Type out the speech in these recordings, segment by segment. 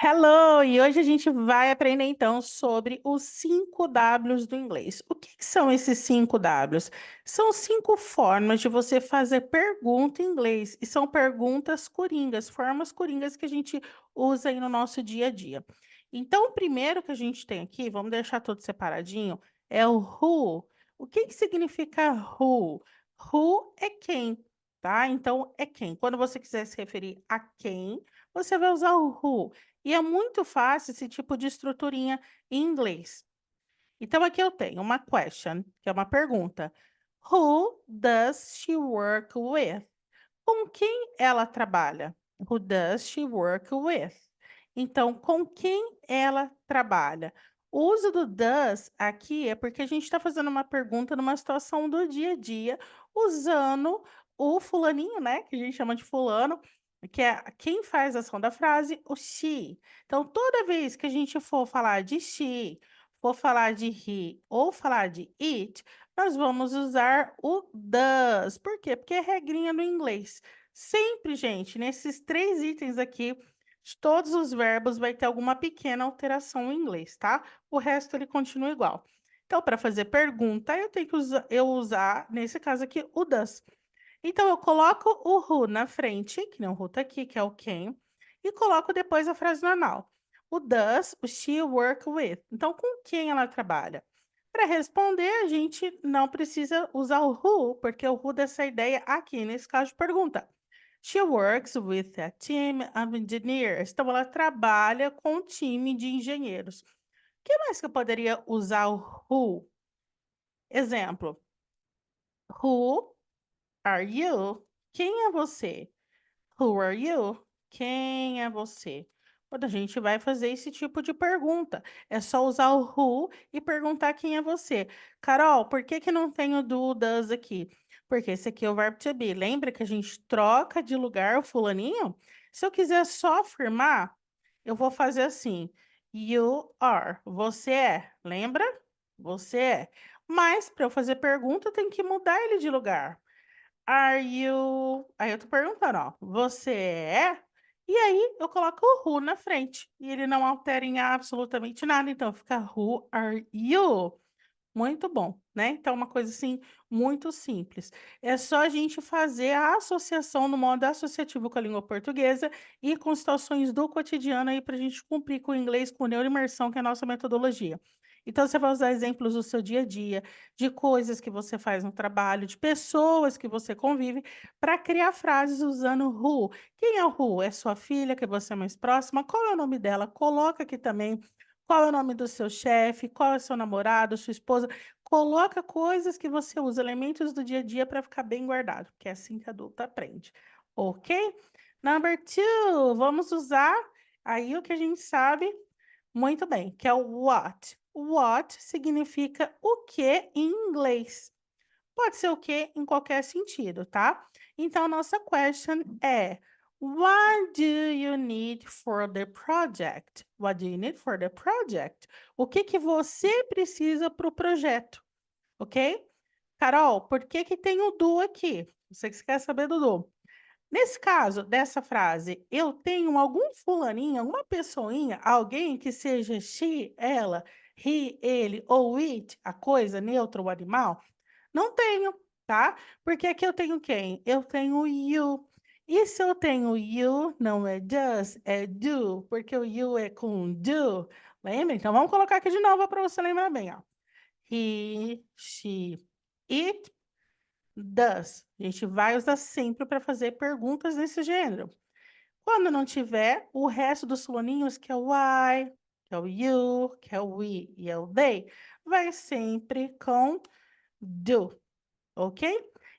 Hello! E hoje a gente vai aprender então sobre os 5 Ws do inglês. O que são esses 5 Ws? São 5 formas de você fazer pergunta em inglês e são perguntas coringas, formas coringas que a gente usa aí no nosso dia a dia. Então, o primeiro que a gente tem aqui, vamos deixar tudo separadinho, é o who. O que significa who? Who é quem, tá? Então, é quem. Quando você quiser se referir a quem, você vai usar o who. E é muito fácil esse tipo de estruturinha em inglês. Então, aqui eu tenho uma question, que é uma pergunta. Who does she work with? Com quem ela trabalha? Who does she work with? Então, com quem ela trabalha? O uso do does aqui é porque a gente está fazendo uma pergunta numa situação do dia a dia, usando o fulaninho, né? Que a gente chama de fulano, que é quem faz a ação da frase, o she. Então, toda vez que a gente for falar de she, for falar de he ou falar de it, nós vamos usar o does. Por quê? Porque é regrinha no inglês. Sempre, gente, nesses 3 itens aqui, de todos os verbos vai ter alguma pequena alteração em inglês, tá? O resto ele continua igual. Então, para fazer pergunta, eu tenho que usar, nesse caso aqui, o does. Então, eu coloco o who na frente, que nem o who tá aqui, que é o quem, e coloco depois a frase normal. O does, o she work with. Então, com quem ela trabalha? Para responder, a gente não precisa usar o who, porque o who dá essa ideia aqui, nesse caso de pergunta. She works with a team of engineers. Então, ela trabalha com um time de engenheiros. O que mais que eu poderia usar o who? Exemplo. Who are you? Quem é você? Who are you? Quem é você? Quando a gente vai fazer esse tipo de pergunta, é só usar o who e perguntar quem é você. Carol, por que que não tem o do, does aqui? Porque esse aqui é o verbo to be. Lembra que a gente troca de lugar o fulaninho? Se eu quiser só afirmar, eu vou fazer assim. You are. Você é. Lembra? Você é. Mas para eu fazer pergunta, eu tenho que mudar ele de lugar. Are you? Aí eu tô perguntando, ó, você é? E aí eu coloco o who na frente e ele não altera em absolutamente nada, então fica who are you? Muito bom, né? Então, uma coisa assim, muito simples. É só a gente fazer a associação no modo associativo com a língua portuguesa e com situações do cotidiano aí para a gente cumprir com o inglês, com neuroimersão, que é a nossa metodologia. Então, você vai usar exemplos do seu dia a dia, de coisas que você faz no trabalho, de pessoas que você convive, para criar frases usando who. Quem é o who? É sua filha, que você é mais próxima? Qual é o nome dela? Coloca aqui também qual é o nome do seu chefe? Qual é o seu namorado, sua esposa? Coloca coisas que você usa, elementos do dia a dia para ficar bem guardado, porque é assim que adulto aprende. Ok? Number two, vamos usar aí o que a gente sabe muito bem, que é o what. What significa o que em inglês. Pode ser o que em qualquer sentido, tá? Então, nossa question é: What do you need for the project? What do you need for the project? O que que você precisa para o projeto, ok? Carol, por que que tem o do aqui? Você que quer saber do do. Nesse caso dessa frase, eu tenho algum fulaninho, alguma pessoinha, alguém que seja she, ela, he, ele ou it, a coisa, neutro, o animal? Não tenho, tá? Porque aqui eu tenho quem? Eu tenho you. E se eu tenho you, não é does, é do, porque o you é com do. Lembra? Então vamos colocar aqui de novo para você lembrar bem, ó. He, she, it, does. A gente vai usar sempre para fazer perguntas desse gênero. Quando não tiver, o resto dos fulaninhos, que é o I, que é o you, que é o we e é o they, vai sempre com do. Ok?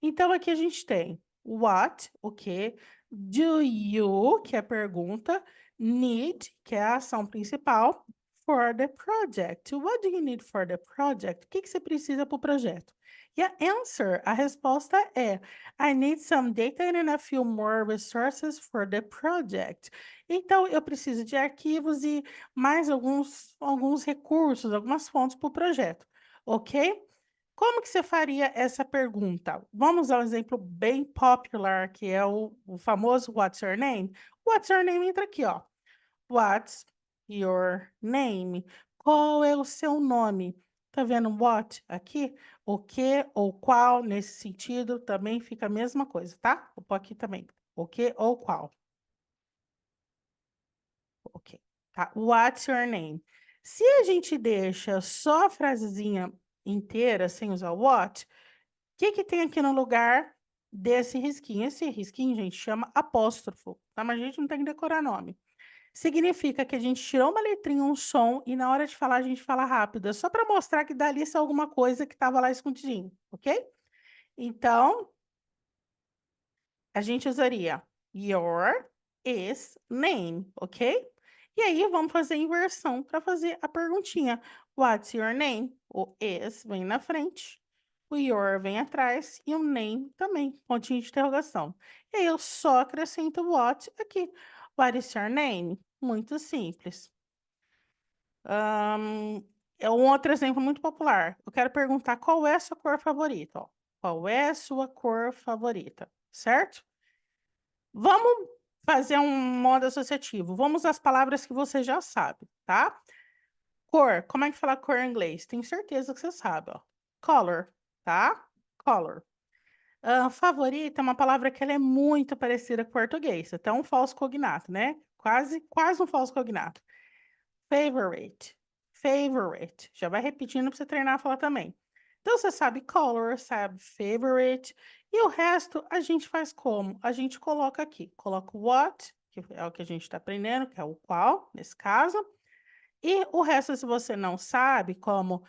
Então, aqui a gente tem what, o que, do you, que é a pergunta, need, que é a ação principal, for the project. What do you need for the project? O que que você precisa para o projeto? E a answer, a resposta é I need some data and a few more resources for the project. Então, eu preciso de arquivos e mais alguns recursos, algumas fontes para o projeto. Ok? Como que você faria essa pergunta? Vamos ao exemplo bem popular, que é o famoso What's your name? What's your name entra aqui, ó. What's your name? Qual é o seu nome? Tá vendo what aqui? O que ou qual, nesse sentido, também fica a mesma coisa, tá? Vou pôr aqui também. O que ou qual. Ok. Tá? What's your name? Se a gente deixa só a frasezinha inteira, sem usar o what, o que que tem aqui no lugar desse risquinho? Esse risquinho, gente, chama apóstrofo, tá? Mas a gente não tem que decorar nome. Significa que a gente tirou uma letrinha, um som, e na hora de falar, a gente fala rápido. É só para mostrar que dali é alguma coisa que estava lá escondidinho, ok? Então, a gente usaria your is name, ok? E aí, vamos fazer inversão para fazer a perguntinha. What's your name? O is vem na frente, o your vem atrás e o name também, pontinho de interrogação. E aí, eu só acrescento o what aqui. What is your name? Muito simples. É um outro exemplo muito popular. Eu quero perguntar qual é a sua cor favorita, ó. Qual é a sua cor favorita, certo? Vamos fazer um modo associativo. Vamos às palavras que você já sabe, tá? Cor. Como é que fala cor em inglês? Tenho certeza que você sabe, ó. Color, tá? Color. Favorita é uma palavra que ela é muito parecida com o português. Até um falso cognato, né? Quase um falso cognato. Favorite. Favorite. Já vai repetindo para você treinar a falar também. Então, você sabe color, sabe favorite. E o resto a gente faz como? A gente coloca aqui. Coloca o what, que é o que a gente está aprendendo, que é o qual, nesse caso. E o resto, se você não sabe, como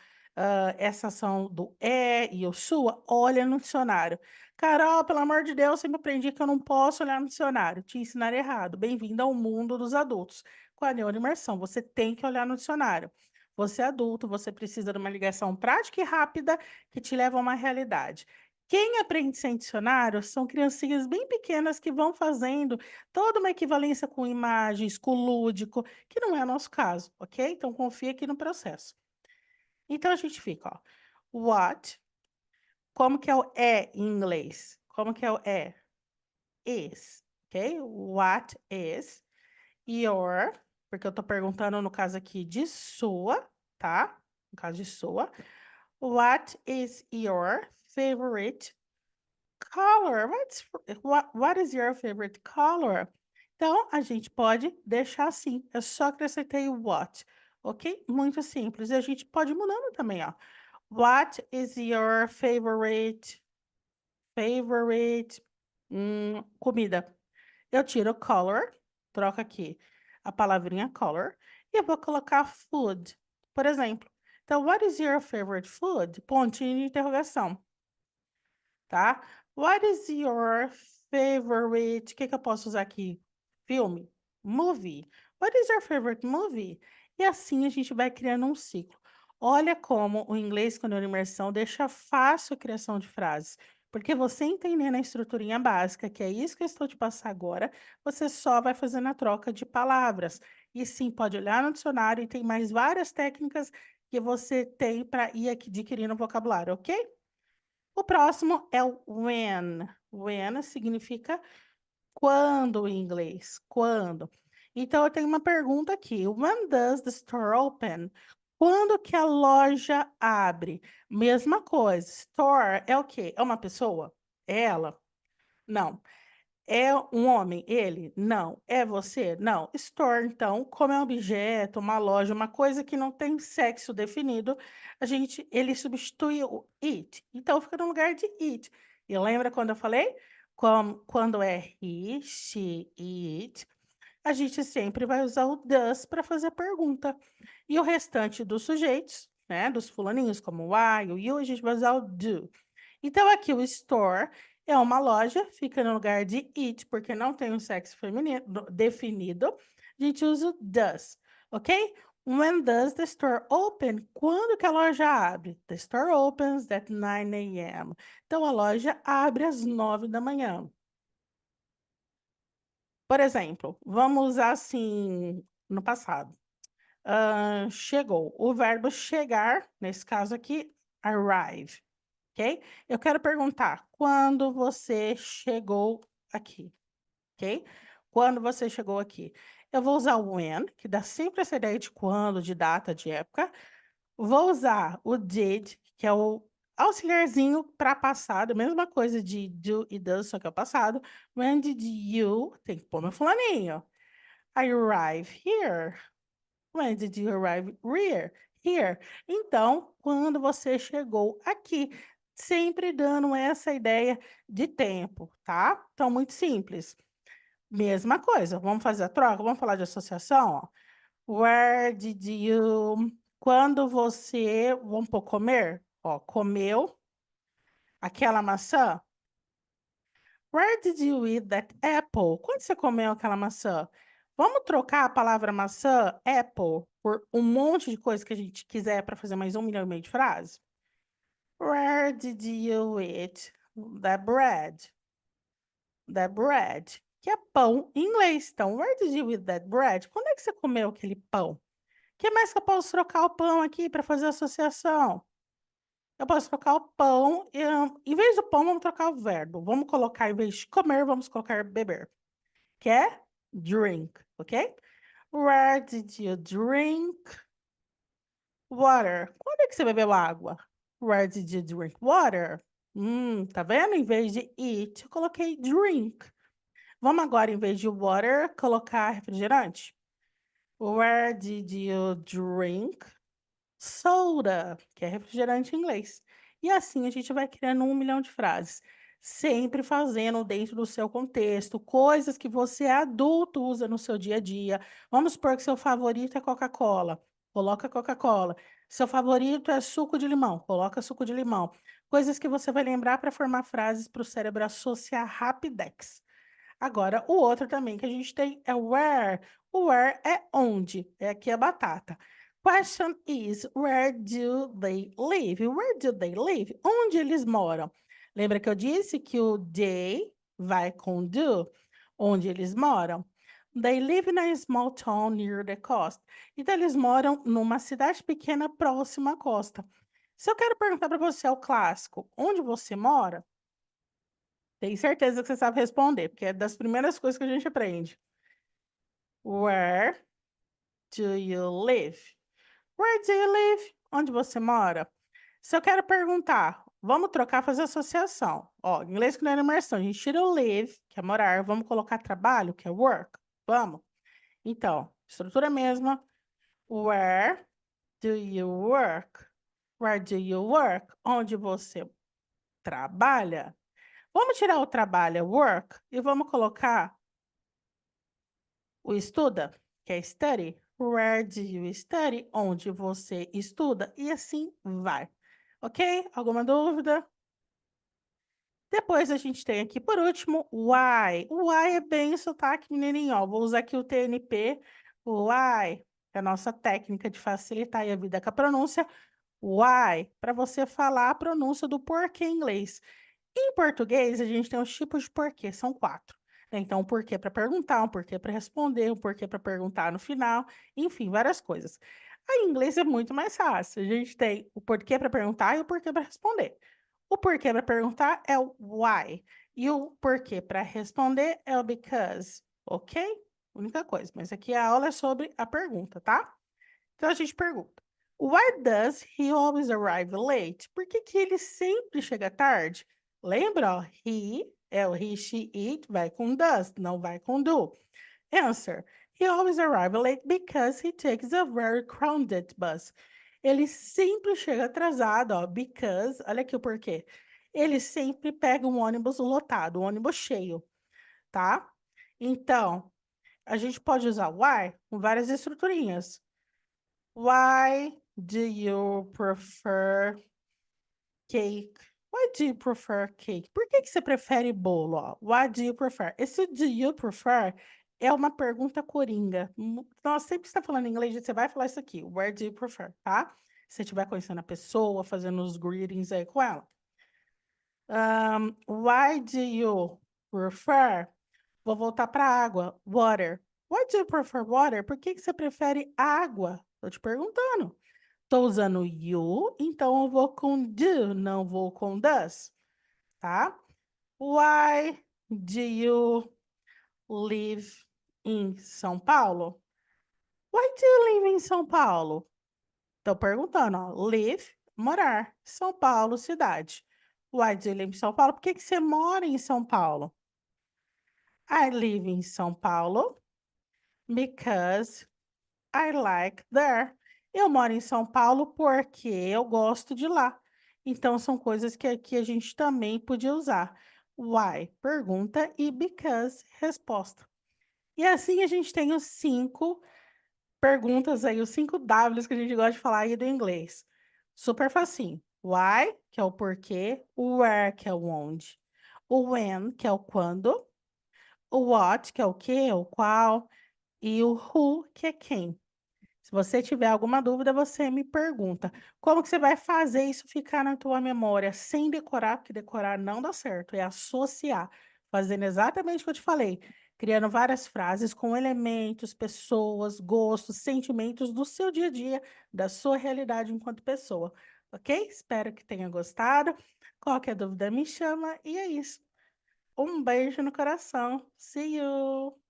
essa ação do é e o sua, olha no dicionário. Carol, pelo amor de Deus, você me aprendi que eu não posso olhar no dicionário. Te ensinar errado. Bem-vindo ao mundo dos adultos. Com a neuroimersão, você tem que olhar no dicionário. Você é adulto, você precisa de uma ligação prática e rápida que te leva a uma realidade. Quem aprende sem dicionário são criancinhas bem pequenas que vão fazendo toda uma equivalência com imagens, com lúdico, que não é o nosso caso, ok? Então confia aqui no processo. Então a gente fica, ó. What? Como que é o é em inglês? Como que é o é? Is, ok? What is your? Porque eu tô perguntando no caso aqui de sua, tá? No caso de sua. What is your favorite color? What is your favorite color? Então, a gente pode deixar assim. Eu só acrescentei o what, ok? Muito simples. E a gente pode ir mudando também, ó. What is your favorite comida? Eu tiro color, troco aqui a palavrinha color e eu vou colocar food, por exemplo. Então, what is your favorite food? Pontinho de interrogação, tá? What is your favorite... O que que eu posso usar aqui? Filme? Movie? What is your favorite movie? E assim a gente vai criando um ciclo. Olha como o inglês com neuroimersão deixa fácil a criação de frases. Porque você entendendo a estruturinha básica, que é isso que eu estou te passar agora, você só vai fazendo a troca de palavras. E sim, pode olhar no dicionário e tem mais várias técnicas que você tem para ir adquirindo vocabulário, ok? O próximo é o when. When significa quando em inglês. Quando. Então, eu tenho uma pergunta aqui. When does the store open? Quando que a loja abre? Mesma coisa. Store é o quê? É uma pessoa? É ela? Não. É um homem, ele? Não. É você? Não. Store, então, como é um objeto, uma loja, uma coisa que não tem sexo definido, ele substitui o it. Então, fica no lugar de it. E lembra quando eu falei? Quando é he, she, it, a gente sempre vai usar o does para fazer a pergunta. E o restante dos sujeitos, né, dos fulaninhos, como o I, o you, a gente vai usar o do. Então, aqui o store é uma loja, fica no lugar de it, porque não tem um sexo feminino definido. A gente usa o does, ok? When does the store open? Quando que a loja abre? The store opens at 9 a.m. Então, a loja abre às 9 da manhã. Por exemplo, vamos usar assim no passado. Chegou. O verbo chegar, nesse caso aqui, arrive. Ok? Eu quero perguntar, quando você chegou aqui? Ok? quando você chegou aqui. Eu vou usar o when, que dá sempre essa ideia de quando, de data, de época. Vou usar o did, que é o auxiliarzinho para passado, mesma coisa de do e does, só que é o passado. When did you, tem que pôr meu fulaninho. I arrive here. When did you arrive here? Here. Então, quando você chegou aqui, sempre dando essa ideia de tempo, tá? Então, muito simples. Mesma coisa, vamos fazer a troca? Vamos falar de associação, ó. Where did you... Quando você... Vamos pôr comer? Ó, comeu aquela maçã? Where did you eat that apple? Quando você comeu aquela maçã? Vamos trocar a palavra maçã, apple, por um monte de coisa que a gente quiser para fazer mais 1,5 milhão de frases? Where did you eat the bread? The bread, que é pão em inglês. Então, where did you eat that bread? Quando é que você comeu aquele pão? O que mais que eu posso trocar o pão aqui para fazer associação? Eu posso trocar o pão, em vez do pão, vamos trocar o verbo. Vamos colocar, em vez de comer, vamos colocar beber, que é drink, ok? Where did you drink water? Quando é que você bebeu água? Where did you drink water? Tá vendo? Em vez de eat, eu coloquei drink. Vamos agora, em vez de water, colocar refrigerante? Where did you drink soda? Que é refrigerante em inglês. E assim a gente vai criando 1 milhão de frases. Sempre fazendo dentro do seu contexto, coisas que você adulto usa no seu dia a dia. Vamos supor que seu favorito é Coca-Cola. Coloca Coca-Cola. Seu favorito é suco de limão. Coloca suco de limão. Coisas que você vai lembrar para formar frases para o cérebro associar rapidex. Agora, o outro também que a gente tem é where. O where é onde. É aqui a batata. Question is, where do they live? Where do they live? Onde eles moram? Lembra que eu disse que o they vai com do? Onde eles moram? They live in a small town near the coast. Então, eles moram numa cidade pequena próxima à costa. Se eu quero perguntar para você o clássico, onde você mora? Tenho certeza que você sabe responder, porque é das primeiras coisas que a gente aprende. Where do you live? Where do you live? Onde você mora? Se eu quero perguntar, vamos trocar, fazer associação. Ó, em inglês que não é imersão, a gente tira o live, que é morar, vamos colocar trabalho, que é work. Vamos? Então, estrutura mesma. Where do you work? Where do you work? Onde você trabalha? Vamos tirar o trabalho, work, e vamos colocar o estuda, que é study. Where do you study? Onde você estuda? E assim vai. Ok? Alguma dúvida? Depois a gente tem aqui, por último, why. O why é bem sotaque mineirinho, ó. Vou usar aqui o TNP, o why, que é a nossa técnica de facilitar aí a vida com a pronúncia. Why, para você falar a pronúncia do porquê em inglês. Em português, a gente tem os tipos de porquê, são 4. Né? Então, um porquê para perguntar, um porquê para responder, um porquê para perguntar no final, enfim, várias coisas. Aí, em inglês é muito mais fácil. A gente tem o porquê para perguntar e o porquê para responder. O porquê para perguntar é o why. E o porquê para responder é o because. Ok? Única coisa. Mas aqui a aula é sobre a pergunta, tá? Então a gente pergunta: Why does he always arrive late? Por que que ele sempre chega tarde? Lembra, ó, he é o he, she, it, vai com does, não vai com do. Answer: He always arrives late because he takes a very crowded bus. Ele sempre chega atrasado, ó, because, olha aqui o porquê. Ele sempre pega um ônibus lotado, um ônibus cheio, tá? Então, a gente pode usar why com várias estruturinhas. Why do you prefer cake? Why do you prefer cake? Por que que você prefere bolo? Ó? Why do you prefer? Esse do you prefer é uma pergunta coringa. Nós sempre está falando inglês, você vai falar isso aqui. Where do you prefer, tá? Se você estiver conhecendo a pessoa, fazendo os greetings aí com ela. Why do you prefer? Vou voltar para água. Water. Why do you prefer water? Por que que você prefere água? Tô te perguntando. Tô usando you, então eu vou com do, não vou com does, tá? Why do you live em São Paulo? Why do you live in São Paulo? Tô perguntando, ó. Live, morar. São Paulo, cidade. Why do you live in São Paulo? Por que que você mora em São Paulo? I live in São Paulo because I like there. Eu moro em São Paulo porque eu gosto de lá. Então, são coisas que aqui a gente também podia usar. Why, pergunta, e because, resposta. E assim a gente tem os 5 perguntas aí, os 5 Ws que a gente gosta de falar aí do inglês. Super facinho. Why, que é o porquê. O where, que é o onde. O when, que é o quando. O what, que é o que, o qual. E o who, que é quem. Se você tiver alguma dúvida, você me pergunta. Como que você vai fazer isso ficar na tua memória sem decorar? Porque decorar não dá certo, é associar, fazendo exatamente o que eu te falei, criando várias frases com elementos, pessoas, gostos, sentimentos do seu dia a dia, da sua realidade enquanto pessoa, ok? Espero que tenha gostado. Qualquer dúvida me chama e é isso. Um beijo no coração. See you!